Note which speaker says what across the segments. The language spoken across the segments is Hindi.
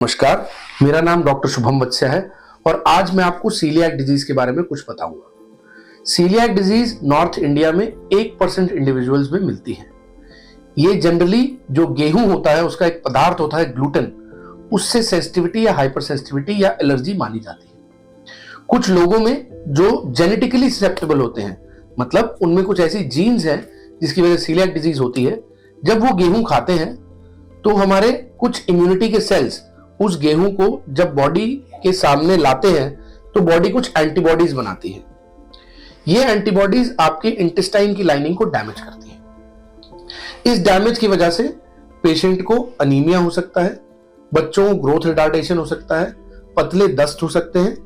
Speaker 1: नमस्कार, मेरा नाम डॉक्टर शुभम वत्स्य है और आज मैं आपको सीलियाक डिजीज के बारे में कुछ बताऊंगा। सीलियाक डिजीज नॉर्थ इंडिया में 1% इंडिविजुअल्स में मिलती है। ये जनरली जो गेहूं होता है उसका एक पदार्थ होता है ग्लूटेन, उससे सेंसिटिविटी या हाइपर सेंसिटिविटी या एलर्जी मानी जाती है। कुछ लोगों में जो जेनेटिकली ससेप्टेबल होते हैं, मतलब उनमें कुछ ऐसी जीन्स हैं जिसकी वजह से सीलियाक डिजीज होती है। जब वो गेहूं खाते हैं तो हमारे कुछ इम्यूनिटी के सेल्स उस गेहूं को जब बॉडी के सामने लाते हैं तो बॉडी कुछ एंटीबॉडीज बनाती है। ये एंटीबॉडीज आपके इंटेस्टाइन की लाइनिंग को डैमेज करती है। इस डैमेज की वजह से पेशेंट को अनीमिया हो सकता है, बच्चों को ग्रोथ रिटार्डेशन हो सकता है, पतले दस्त हो सकते हैं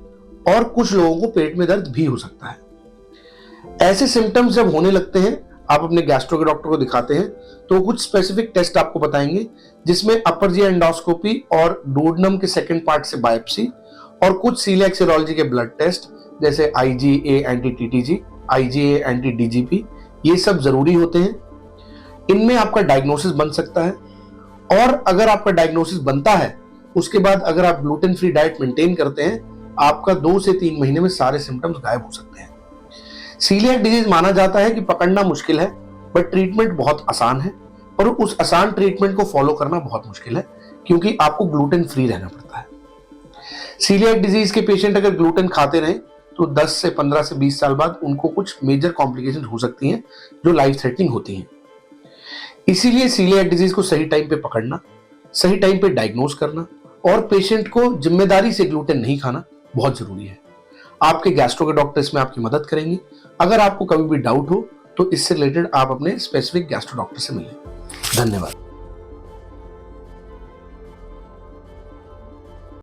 Speaker 1: और कुछ लोगों को पेट में दर्द भी हो सकता है। ऐसे सिम्टम्स जब होने लगते हैं, आप अपने गैस्ट्रो के डॉक्टर को दिखाते हैं तो कुछ स्पेसिफिक टेस्ट आपको बताएंगे, जिसमें अपर जी एंडोस्कोपी और डोडनम के सेकंड पार्ट से बायोप्सी और कुछ सीलियाक सीरोलॉजी के ब्लड टेस्ट जैसे IgA anti TTG, IgA anti DGP, ये सब जरूरी होते हैं। इनमें आपका डायग्नोसिस बन सकता है और अगर आपका डायग्नोसिस बनता है उसके बाद अगर आप ग्लूटेन फ्री डाइट मेंटेन करते हैं, आपका 2 से 3 महीने में सारे सिम्टम्स गायब हो सकते हैं। सीलियाक डिजीज माना जाता है कि पकड़ना मुश्किल है, बट ट्रीटमेंट बहुत आसान है और उस आसान ट्रीटमेंट को फॉलो करना बहुत मुश्किल है क्योंकि आपको ग्लूटेन फ्री रहना पड़ता है। सीलियाक डिजीज के पेशेंट अगर ग्लूटेन खाते रहें तो 10 से 15 से 20 साल बाद उनको कुछ मेजर कॉम्प्लिकेशन हो सकती हैं जो लाइफ थ्रेटनिंग होती हैं। इसीलिए सीलियाक डिजीज को सही टाइम पे पकड़ना, सही टाइम पे डायग्नोज करना और पेशेंट को जिम्मेदारी से ग्लूटेन नहीं खाना बहुत जरूरी है। आपके गैस्ट्रो के डॉक्टर इसमें आपकी मदद करेंगे। अगर आपको कभी भी डाउट हो तो इससे रिलेटेड आप अपने स्पेसिफिक गैस्ट्रो डॉक्टर से मिलें। धन्यवाद।